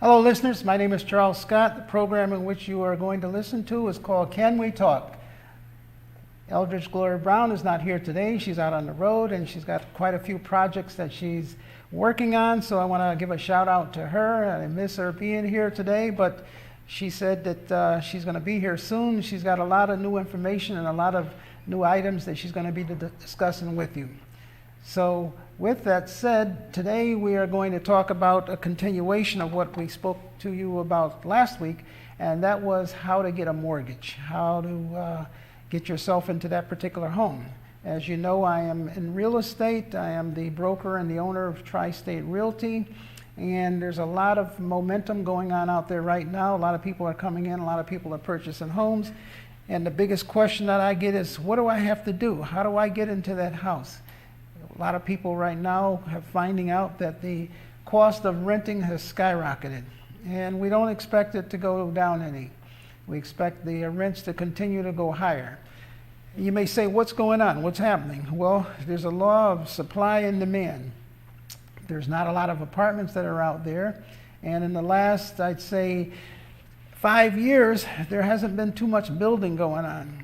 Hello, listeners. My name is Charles Scott. The program in which you are going to listen to is called Can We Talk? Eldridge Gloria Brown is not here today. She's out on the road, and she's got quite a few projects that she's working on, so I want to give a shout out to her. I miss her being here today, but she said that she's going to be here soon. She's got a lot of new information and a lot of new items that she's going to be discussing with you. So with that said, today we are going to talk about a continuation of what we spoke to you about last week, and that was how to get a mortgage, how to get yourself into that particular home. As you know, I am in real estate. I am the broker and the owner of Tri-State Realty, and there's a lot of momentum going on out there right now. A lot of people are coming in, a lot of people are purchasing homes, and the biggest question that I get is, what do I have to do? How do I get into that house? A lot of people right now are finding out that the cost of renting has skyrocketed, and we don't expect it to go down any. We expect the rents to continue to go higher. You may say, what's going on? What's happening? Well, there's a law of supply and demand. There's not a lot of apartments that are out there, and in the last, I'd say, 5 years, there hasn't been too much building going on.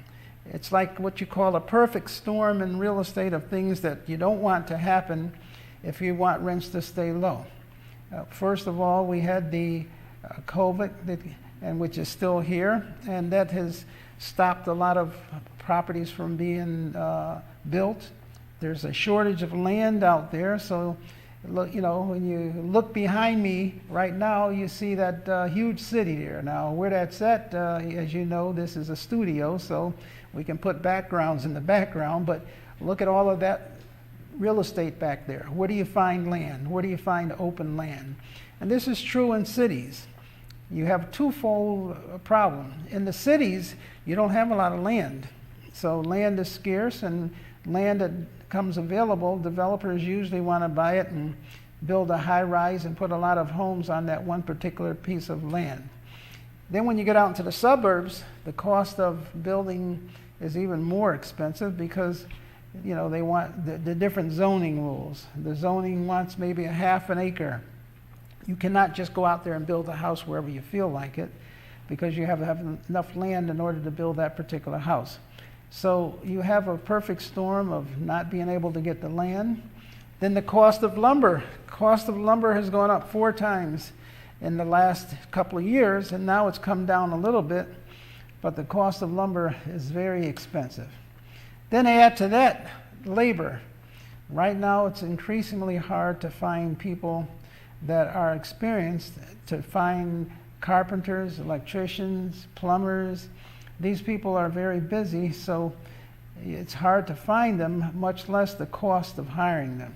It's like what you call a perfect storm in real estate of things that you don't want to happen if you want rents to stay low. First of all, we had the COVID, and which is still here, and that has stopped a lot of properties from being built. There's a shortage of land out there, so look, when you look behind me right now, you see that huge city there. Now, where that's at, as you know, this is a studio, so we can put backgrounds in the background, but look at all of that real estate back there. Where do you find land? Where do you find open land? And this is true in cities. You have a twofold problem. In the cities, you don't have a lot of land. So land is scarce, and land that comes available, developers usually want to buy it and build a high rise and put a lot of homes on that one particular piece of land. Then when you get out into the suburbs, the cost of building is even more expensive because they want the different zoning rules. The zoning wants maybe a half an acre. You cannot just go out there and build a house wherever you feel like it, because you have to have enough land in order to build that particular house. So you have a perfect storm of not being able to get the land. Then the cost of lumber. Cost of lumber has gone up 4 times in the last couple of years, and now it's come down a little bit, but the cost of lumber is very expensive. Then add to that labor. Right now it's increasingly hard to find people that are experienced, to find carpenters, electricians, plumbers. These people are very busy, so it's hard to find them, much less the cost of hiring them.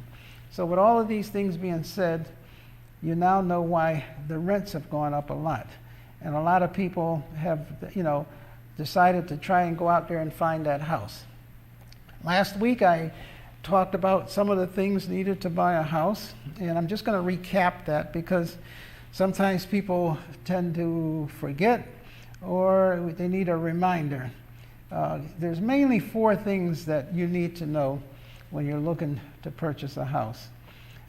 So with all of these things being said, you now know why the rents have gone up a lot. And a lot of people have, decided to try and go out there and find that house. Last week I talked about some of the things needed to buy a house, and I'm just going to recap that because sometimes people tend to forget or they need a reminder. There's mainly 4 things that you need to know when you're looking to purchase a house.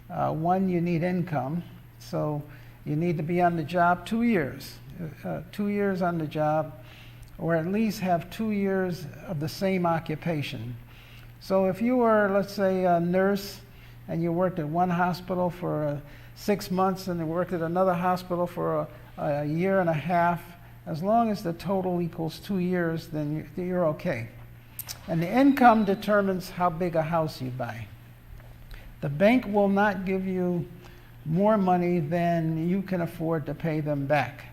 One, you need income, so you need to be on the job 2 years. 2 years on the job, or at least have 2 years of the same occupation. So if you were, let's say, a nurse and you worked at one hospital for 6 months and you worked at another hospital for a year and a half, as long as the total equals 2 years, then you're okay. And the income determines how big a house you buy. The bank will not give you more money than you can afford to pay them back.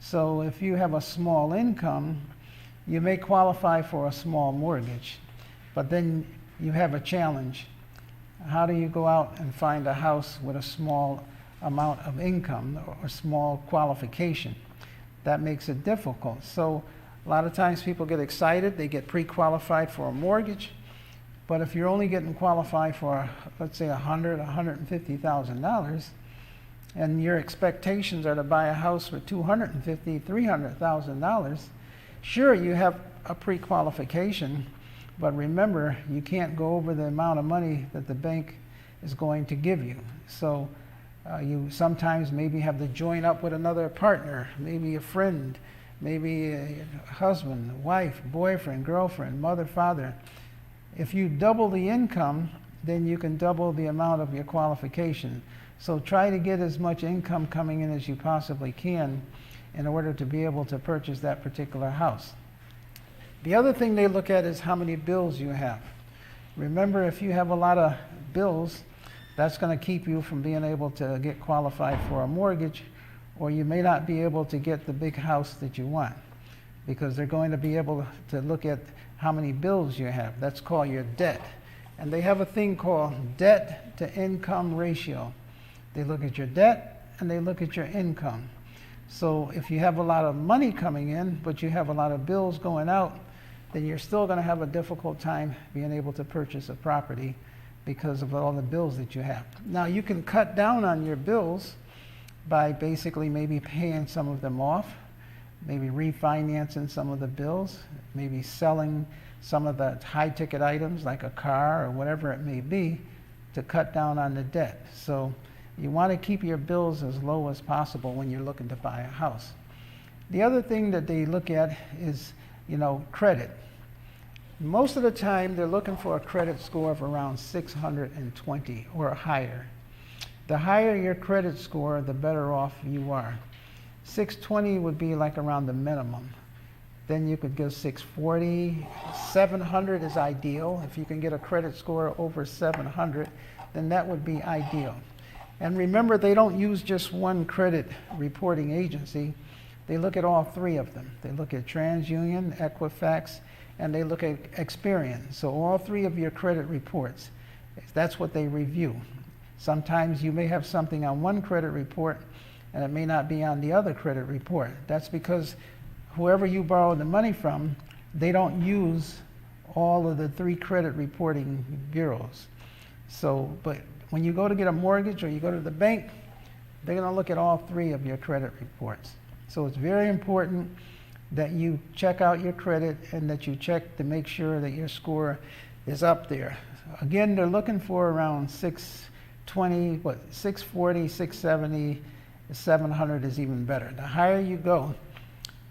So if you have a small income, you may qualify for a small mortgage. But then you have a challenge. How do you go out and find a house with a small amount of income or small qualification? That makes it difficult. So a lot of times people get excited, they get pre-qualified for a mortgage, but if you're only getting qualified for, let's say, $150,000, $150,000, and your expectations are to buy a house for $250,000, $300,000, sure, you have a pre-qualification, but remember, you can't go over the amount of money that the bank is going to give you. So You sometimes maybe have to join up with another partner, maybe a friend, maybe a husband, wife, boyfriend, girlfriend, mother, father. If you double the income, then you can double the amount of your qualification. So try to get as much income coming in as you possibly can in order to be able to purchase that particular house. The other thing they look at is how many bills you have. Remember, if you have a lot of bills, that's going to keep you from being able to get qualified for a mortgage, or you may not be able to get the big house that you want, because they're going to be able to look at how many bills you have. That's called your debt. And they have a thing called debt to income ratio. They look at your debt and they look at your income. So if you have a lot of money coming in, but you have a lot of bills going out, then you're still going to have a difficult time being able to purchase a property because of all the bills that you have. Now, you can cut down on your bills by basically maybe paying some of them off, maybe refinancing some of the bills, maybe selling some of the high-ticket items like a car or whatever it may be to cut down on the debt. So you want to keep your bills as low as possible when you're looking to buy a house. The other thing that they look at is, credit. Most of the time, they're looking for a credit score of around 620 or higher. The higher your credit score, the better off you are. 620 would be like around the minimum. Then you could go 640. 700 is ideal. If you can get a credit score over 700, then that would be ideal. And remember, they don't use just one credit reporting agency. They look at all three of them. They look at TransUnion, Equifax, and they look at Experian. So all three of your credit reports, that's what they review. Sometimes you may have something on one credit report and it may not be on the other credit report. That's because whoever you borrow the money from, they don't use all of the three credit reporting bureaus. So, but when you go to get a mortgage or you go to the bank, they're going to look at all three of your credit reports. So it's very important that you check out your credit and that you check to make sure that your score is up there. Again, they're looking for around 620, 640, 670, 700 is even better. The higher you go,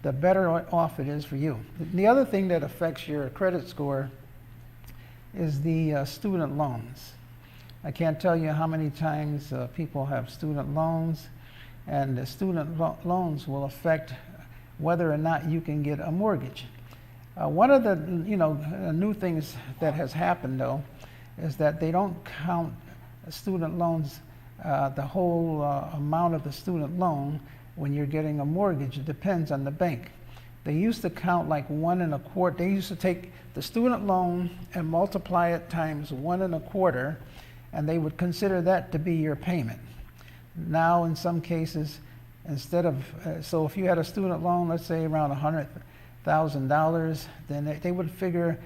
the better off it is for you. The other thing that affects your credit score is the student loans. I can't tell you how many times people have student loans, and the student loans will affect whether or not you can get a mortgage. One of the new things that has happened, though, is that they don't count student loans, the whole amount of the student loan when you're getting a mortgage. It depends on the bank. They used to count like 1 1/4. They used to take the student loan and multiply it times 1 1/4, and they would consider that to be your payment. Now, in some cases, instead of, so if you had a student loan, let's say around $100,000, then they would figure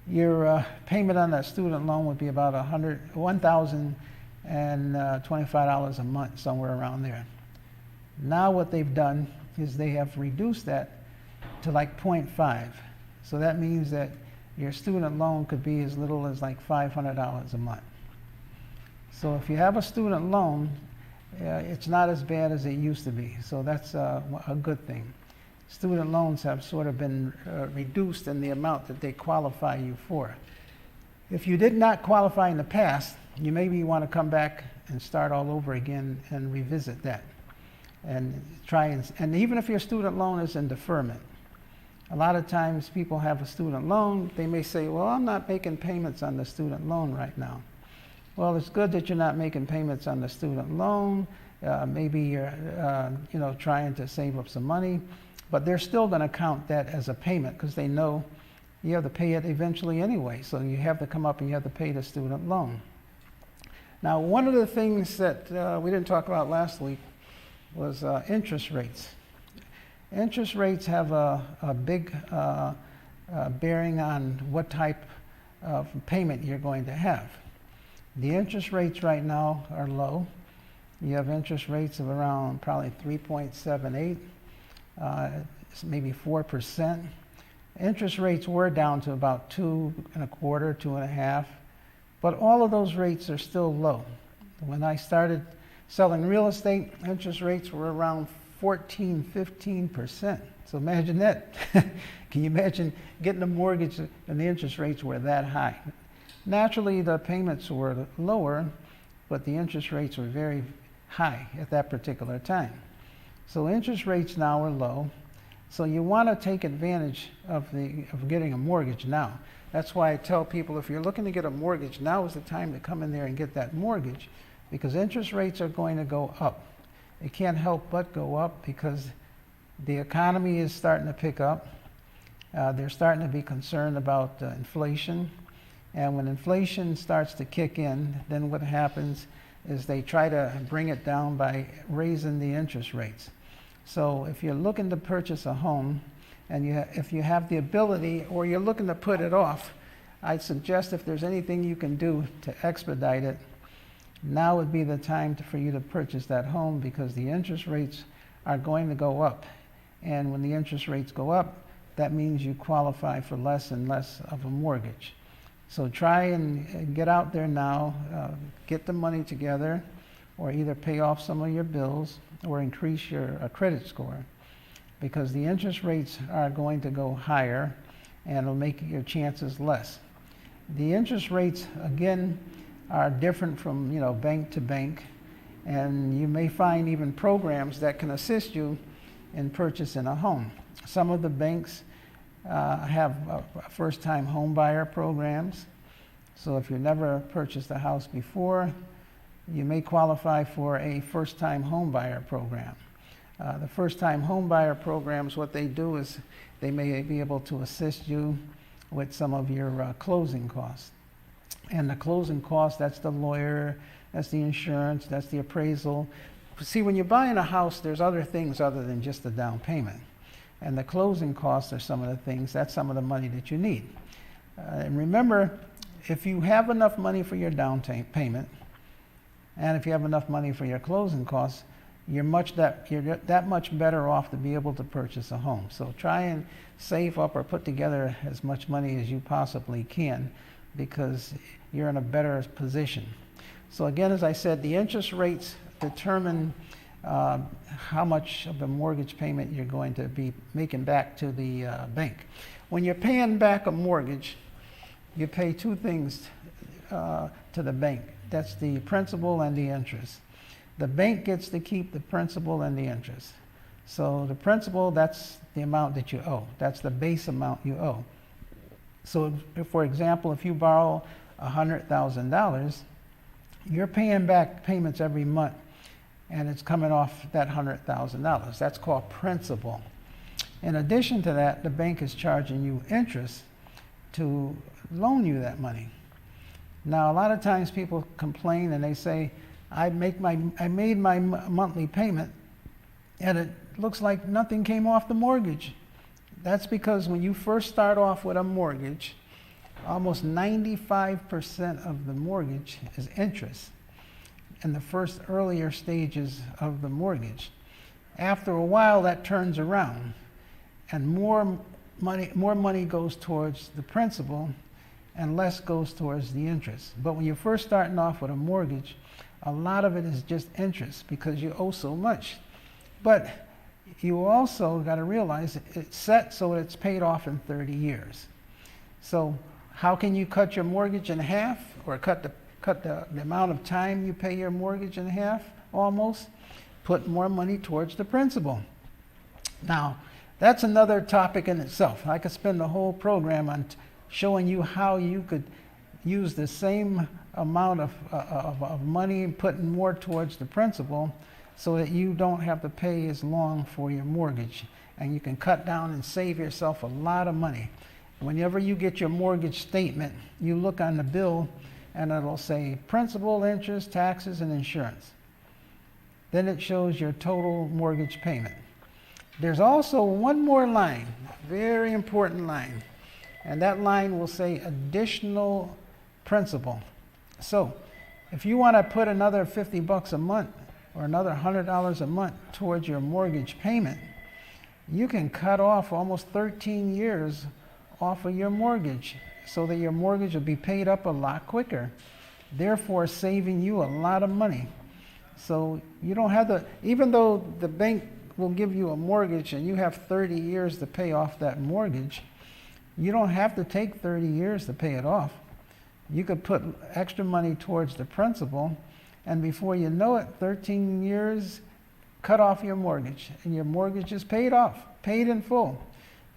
your payment on that student loan would be about $1,025 a month, somewhere around there. Now what they've done is they have reduced that to like 0.5. So that means that your student loan could be as little as like $500 a month. So if you have a student loan, it's not as bad as it used to be. So that's a good thing. Student loans have sort of been reduced in the amount that they qualify you for. If you did not qualify in the past, you maybe want to come back and start all over again and revisit that. And try and even if your student loan is in deferment, a lot of times people have a student loan, they may say, well, I'm not making payments on the student loan right now. Well, it's good that you're not making payments on the student loan. Maybe you're trying to save up some money, but they're still going to count that as a payment because they know you have to pay it eventually anyway. So you have to come up and you have to pay the student loan. Now, one of the things that we didn't talk about last week was interest rates. Interest rates have a big bearing on what type of payment you're going to have. The interest rates right now are low. You have interest rates of around probably 3.78, maybe 4%. Interest rates were down to about 2.25, 2.5, but all of those rates are still low. When I started Selling real estate, interest rates were around 14, 15%. So imagine that. Can you imagine getting a mortgage and the interest rates were that high? Naturally, the payments were lower, but the interest rates were very high at that particular time. So interest rates now are low. So you want to take advantage of getting a mortgage now. That's why I tell people, if you're looking to get a mortgage, now is the time to come in there and get that mortgage, because interest rates are going to go up. It can't help but go up because the economy is starting to pick up. They're starting to be concerned about inflation. And when inflation starts to kick in, then what happens is they try to bring it down by raising the interest rates. So if you're looking to purchase a home, and if you have the ability, or you're looking to put it off, I'd suggest if there's anything you can do to expedite it, now would be the time for you to purchase that home, because the interest rates are going to go up. And when the interest rates go up, that means you qualify for less and less of a mortgage. So try and get out there now, get the money together, or either pay off some of your bills or increase your credit score, because the interest rates are going to go higher and it'll make your chances less. The interest rates, again, are different from bank to bank, and you may find even programs that can assist you in purchasing a home. Some of the banks have first-time home buyer programs. So if you've never purchased a house before, you may qualify for a first-time home buyer program. The first-time home buyer programs, what they do is they may be able to assist you with some of your closing costs. And the closing costs, that's the lawyer, that's the insurance, that's the appraisal. See, when you're buying a house, there's other things other than just the down payment. And the closing costs are some of the things, that's some of the money that you need. And remember, if you have enough money for your down payment, and if you have enough money for your closing costs, you're that much better off to be able to purchase a home. So try and save up or put together as much money as you possibly can, because you're in a better position. So again, as I said, the interest rates determine how much of the mortgage payment you're going to be making back to the bank. When you're paying back a mortgage, you pay two things to the bank. That's the principal and the interest. The bank gets to keep the principal and the interest. So the principal, that's the amount that you owe. That's the base amount you owe. So if, for example, if you borrow $100,000, you're paying back payments every month, and it's coming off that $100,000. That's called principal. In addition to that, the bank is charging you interest to loan you that money. Now, a lot of times people complain and they say, I made my monthly payment and it looks like nothing came off the mortgage. That's because when you first start off with a mortgage, almost 95% of the mortgage is interest in the first earlier stages of the mortgage. After a while, that turns around and more money goes towards the principal and less goes towards the interest. But when you're first starting off with a mortgage, a lot of it is just interest because you owe so much. But you also got to realize it's set so it's paid off in 30 years. So how can you cut your mortgage in half, or cut the amount of time you pay your mortgage in half almost? Put more money towards the principal. Now, that's another topic in itself. I could spend the whole program on showing you how you could use the same amount of money and putting more towards the principal so that you don't have to pay as long for your mortgage. And you can cut down and save yourself a lot of money. Whenever you get your mortgage statement, you look on the bill and it'll say principal, interest, taxes, and insurance. Then it shows your total mortgage payment. There's also one more line, very important line, and that line will say additional principal. So if you want to put another $50 a month or another $100 a month towards your mortgage payment, you can cut off almost 13 years off of your mortgage so that your mortgage will be paid up a lot quicker, therefore saving you a lot of money. So you don't have to, even though the bank will give you a mortgage and you have 30 years to pay off that mortgage, you don't have to take 30 years to pay it off. You could put extra money towards the principal, and before you know it, 13 years, cut off your mortgage, and your mortgage is paid off, paid in full.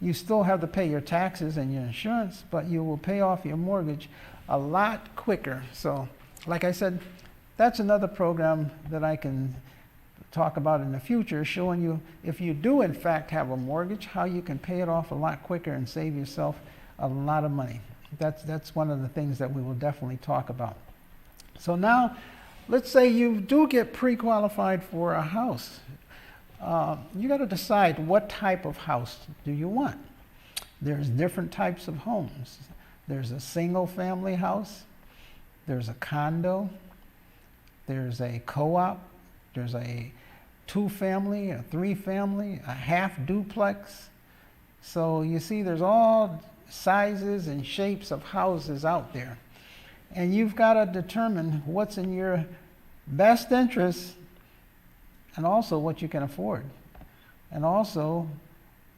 You still have to pay your taxes and your insurance, but you will pay off your mortgage a lot quicker. So, like I said, that's another program that I can talk about in the future, showing you if you do in fact have a mortgage, how you can pay it off a lot quicker and save yourself a lot of money. That's one of the things that we will definitely talk about. So now, let's say you do get pre-qualified for a house. You got to decide what type of house do you want. There's different types of homes. There's a single family house, there's a condo, there's a co-op, there's a 2-family, a 3-family, a half duplex. So you see there's all sizes and shapes of houses out there. And you've got to determine what's in your best interest and also what you can afford. And also,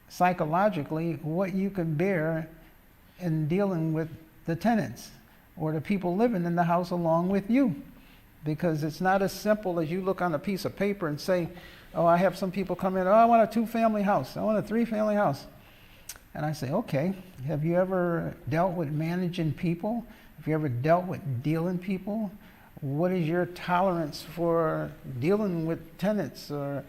psychologically, what you can bear in dealing with the tenants or the people living in the house along with you. Because it's not as simple as you look on a piece of paper and say, oh, I have some people come in, oh, I want a 2-family house, I want a 3-family house. And I say, okay, have you ever dealt with managing people? Have you ever dealt with dealing people? What is your tolerance for dealing with tenants or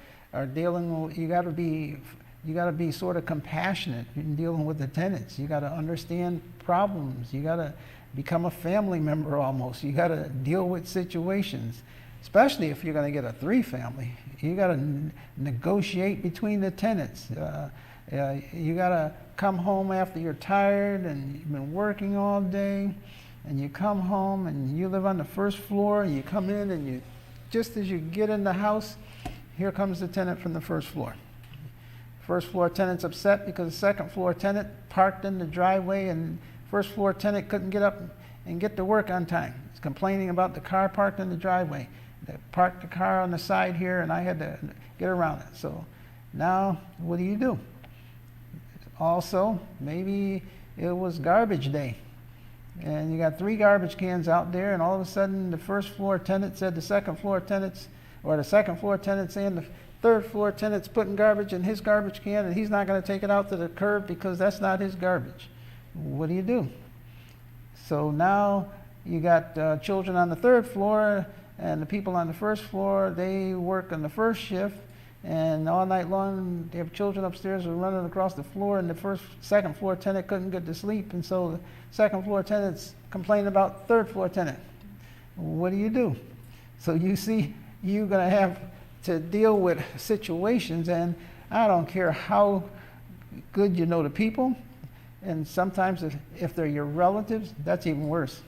dealing with, you got to be sort of compassionate in dealing with the tenants. You got to understand problems. You got to become a family member almost. You got to deal with situations, especially if you're going to get a 3-family. You got to negotiate between the tenants. You got to come home after you're tired and you've been working all day, and you come home and you live on the first floor, and you come in and you, just as you get in the house, here comes the tenant from the first floor. First floor tenant's upset because the second floor tenant parked in the driveway and first floor tenant couldn't get up and get to work on time. He's complaining about the car parked in the driveway. They parked the car on the side here and I had to get around it. So now what do? Also, maybe it was garbage day and you got 3 garbage cans out there, and all of a sudden the first floor tenant said the second floor tenants, or the second floor tenant saying the third floor tenant's putting garbage in his garbage can and he's not going to take it out to the curb because that's not his garbage. What do? So now you got children on the 3rd floor, and the people on the 1st floor, they work on the 1st shift, and all night long they have children upstairs who are running across the floor, and the second floor tenant couldn't get to sleep, and so the second floor tenant's complaining about 3rd floor tenant. What do? So you see, you're going to have to deal with situations, and I don't care how good you know the people, and sometimes if they're your relatives, that's even worse,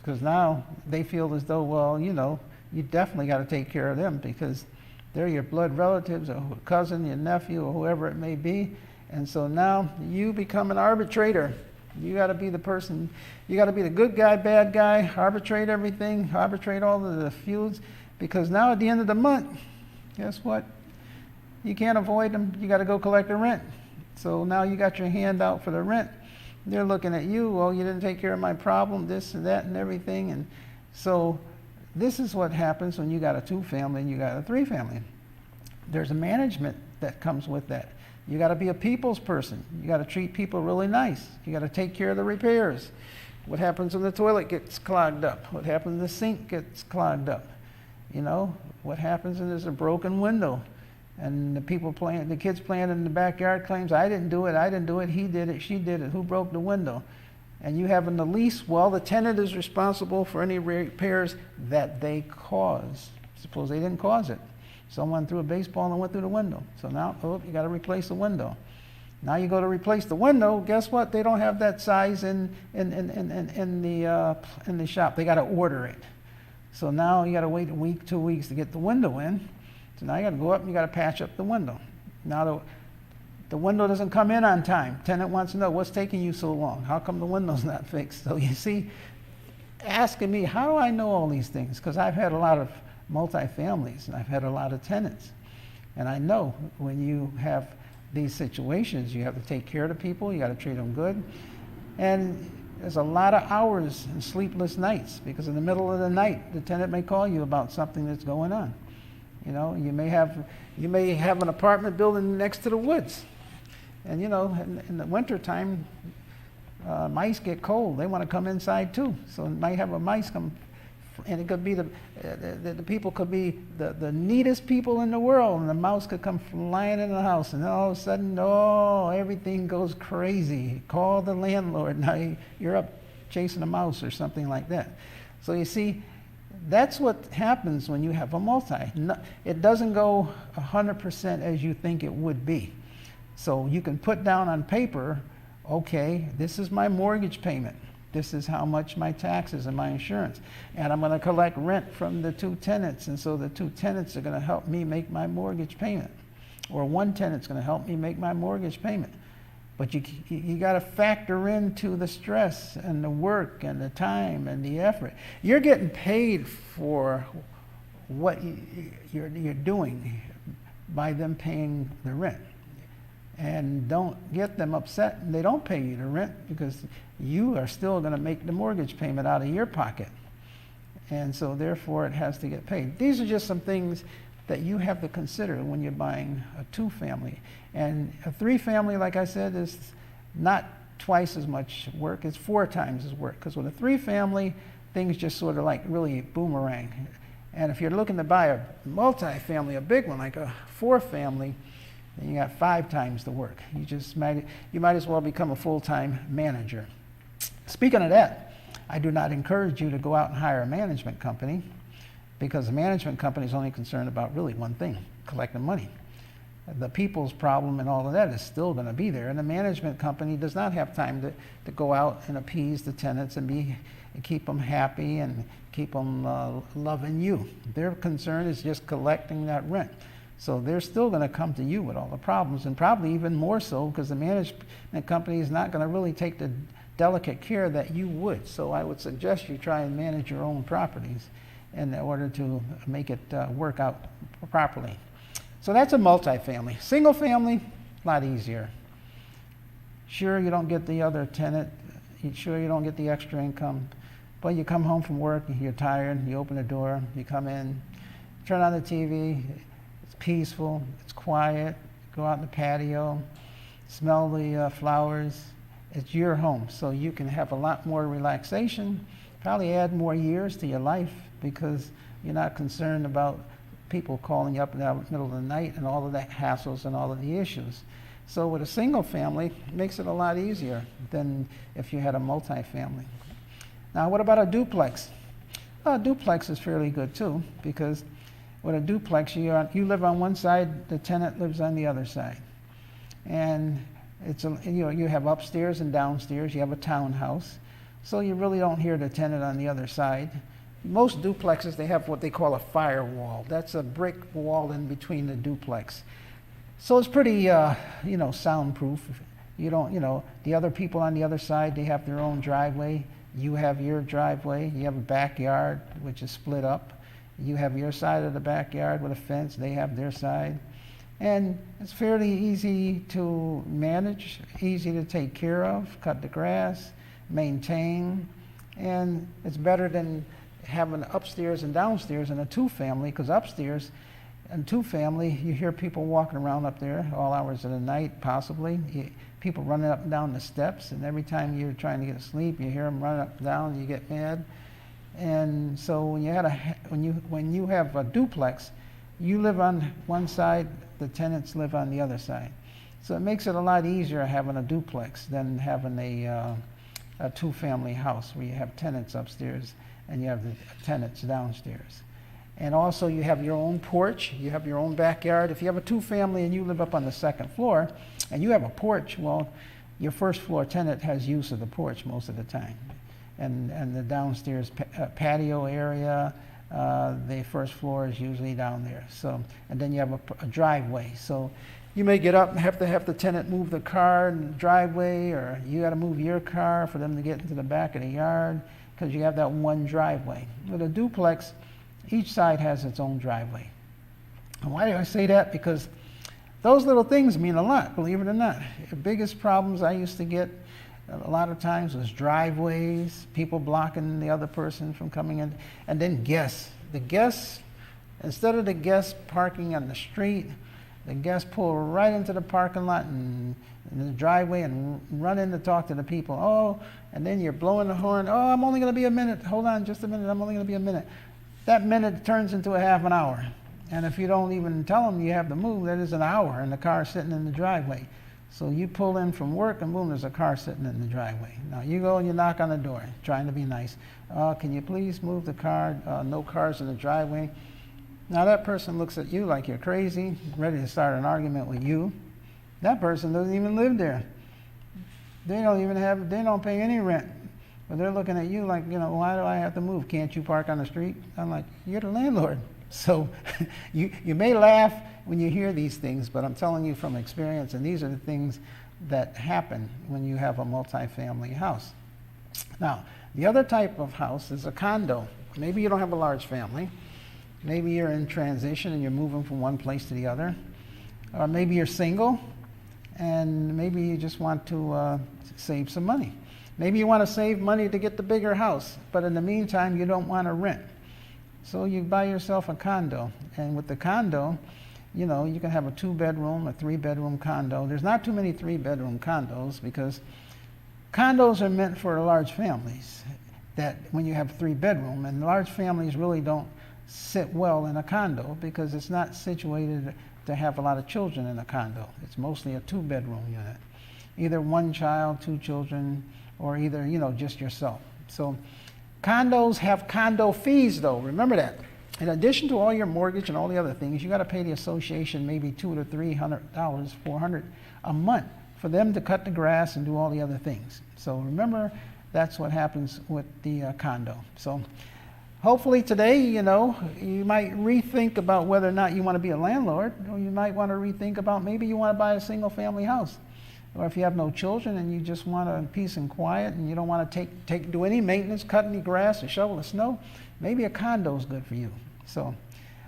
because now they feel as though, well, you know, you definitely got to take care of them because they're your blood relatives or cousin, your nephew, or whoever it may be. And so now you become an arbitrator. You got to be the person, you got to be the good guy, bad guy, arbitrate everything, arbitrate all of the feuds, because now at the end of the month, guess what? You can't avoid them. You got to go collect the rent. So now you got your hand out for the rent. They're looking at you, well, you didn't take care of my problem, this and that and everything. And so this is what happens when you got a 2-family and you got a 3-family. There's a management that comes with that. You got to be a people's person. You got to treat people really nice. You got to take care of the repairs. What happens when the toilet gets clogged up? What happens when the sink gets clogged up? You know, what happens when there's a broken window and the kids playing in the backyard claims, I didn't do it, he did it, she did it, who broke the window? And you have in the lease, well, the tenant is responsible for any repairs that they caused. Suppose they didn't cause it. Someone threw a baseball and went through the window. So now, oh, you got to replace the window. Now you go to replace the window, guess what? They don't have that size in the shop. They got to order it. So now you got to wait a week, 2 weeks to get the window in. So now you got to go up and you got to patch up the window. Now the window doesn't come in on time. Tenant wants to know, what's taking you so long? How come the window's not fixed? So you see, asking me, how do I know all these things? Because I've had a lot of multifamilies, and I've had a lot of tenants. And I know when you have these situations, you have to take care of the people, you got to treat them good. And there's a lot of hours and sleepless nights, because in the middle of the night, the tenant may call you about something that's going on. You know, you may have an apartment building next to the woods. And you know, in the wintertime, mice get cold. They want to come inside too. So it might have a mice come, and it could be the people could be the neatest people in the world, and the mouse could come flying in the house, and all of a sudden, oh, everything goes crazy. Call the landlord. Now you're up chasing a mouse or something like that. So you see, that's what happens when you have a multi. It doesn't go 100% as you think it would be. So you can put down on paper, okay, this is my mortgage payment. This is how much my taxes and my insurance. And I'm going to collect rent from the 2 tenants. And so the 2 tenants are going to help me make my mortgage payment. Or 1 tenant's going to help me make my mortgage payment. But you got to factor into the stress and the work and the time and the effort. You're getting paid for what you're doing by them paying the rent. And don't get them upset when they don't pay you the rent, because you are still going to make the mortgage payment out of your pocket. And so therefore it has to get paid. These are just some things that you have to consider when you're buying a 2-family. And a 3-family, like I said, is not twice as much work, it's 4 times as work. Because with a 3-family, things just sort of like really boomerang. And if you're looking to buy a multi-family, a big one, like a 4-family, then you got 5 times the work. You might as well become a full-time manager. Speaking of that, I do not encourage you to go out and hire a management company, because the management company is only concerned about really one thing: collecting money. The people's problem and all of that is still going to be there, and the management company does not have time to go out and appease the tenants and keep them happy and keep them loving you. Their concern is just collecting that rent. So they're still going to come to you with all the problems, and probably even more so, because the management company is not going to really take the delicate care that you would. So I would suggest you try and manage your own properties in order to make it work out properly. So that's a multifamily. Single family, a lot easier. Sure, you don't get the other tenant. Sure, you don't get the extra income. But you come home from work, you're tired, you open the door, you come in, turn on the TV, peaceful, it's quiet, go out in the patio, smell the flowers. It's your home, so you can have a lot more relaxation, probably add more years to your life, because you're not concerned about people calling you up in the middle of the night and all of the hassles and all of the issues. So with a single family, it makes it a lot easier than if you had a multifamily. Now, what about a duplex? Well, a duplex is fairly good too, because with a duplex, you live on one side, the tenant lives on the other side. And you have upstairs and downstairs, you have a townhouse, so you really don't hear the tenant on the other side. Most duplexes, they have what they call a firewall. That's a brick wall in between the duplex. So it's pretty, soundproof. The other people on the other side, they have their own driveway. You have your driveway. You have a backyard, which is split up. You have your side of the backyard with a fence. They have their side. And it's fairly easy to manage, easy to take care of, cut the grass, maintain. And it's better than having upstairs and downstairs in a 2-family, because upstairs in 2-family, you hear people walking around up there all hours of the night, possibly. People running up and down the steps, and every time you're trying to get to sleep, you hear them running up and down, and you get mad. And so when you have a duplex, you live on one side, the tenants live on the other side. So it makes it a lot easier having a duplex than having a 2-family house where you have tenants upstairs and you have the tenants downstairs. And also you have your own porch, you have your own backyard. If you have a 2-family and you live up on the 2nd floor and you have a porch, well, your 1st floor tenant has use of the porch most of the time. And the downstairs patio area, the 1st floor is usually down there. So, and then you have a driveway. So you may get up and have to have the tenant move the car in the driveway, or you got to move your car for them to get into the back of the yard, because you have that one driveway. With a duplex, Each side has its own driveway. And why do I say that? Because those little things mean a lot, believe it or not. The biggest problems I used to get a lot of times was driveways, people blocking the other person from coming in, and then guests. The guests, instead of the guests parking on the street, the guests pull right into the parking lot and in the driveway and run in to talk to the people. Oh, and then you're blowing the horn. Oh, I'm only going to be a minute. Hold on just a minute. I'm only going to be a minute. That minute turns into a half an hour. And if you don't even tell them you have to move, that is an hour, and the car's sitting in the driveway. So you pull in from work, and boom, there's a car sitting in the driveway. Now you go and you knock on the door, trying to be nice. Can you please move the car? No cars in the driveway. Now that person looks at you like you're crazy, ready to start an argument with you. That person doesn't even live there. They don't pay any rent. But they're looking at you like, why do I have to move? Can't you park on the street? I'm like, you're the landlord. So you may laugh when you hear these things, but I'm telling you from experience, and these are the things that happen when you have a multifamily house. Now, the other type of house is a condo. Maybe you don't have a large family. Maybe you're in transition and you're moving from one place to the other. Or maybe you're single, and maybe you just want to save some money. Maybe you want to save money to get the bigger house, but in the meantime, you don't want to rent. So you buy yourself a condo, and with the condo, you can have a 2-bedroom, a 3-bedroom condo. There's not too many 3-bedroom condos because condos are meant for large families. That when you have 3-bedroom, and large families really don't sit well in a condo because it's not situated to have a lot of children in a condo. It's mostly a 2-bedroom unit, either 1 child, 2 children, or either just yourself. So condos have condo fees, though. Remember that. In addition to all your mortgage and all the other things, you got to pay the association maybe $200 to $300, $400 a month for them to cut the grass and do all the other things. So remember, that's what happens with the condo. So hopefully today, you might rethink about whether or not you want to be a landlord, or you might want to rethink about maybe you want to buy a single-family house. Or if you have no children and you just want a peace and quiet and you don't want to do any maintenance, cut any grass or shovel the snow, maybe a condo is good for you. So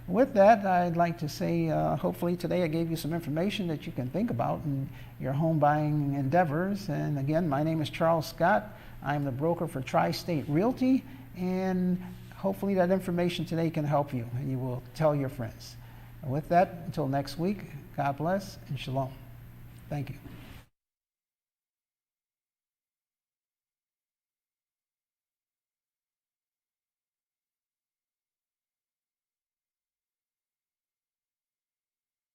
with that, I'd like to say hopefully today I gave you some information that you can think about in your home buying endeavors. And again, my name is Charles Scott. I'm the broker for Tri-State Realty, and hopefully that information today can help you and you will tell your friends. And with that, until next week, God bless and shalom. Thank you.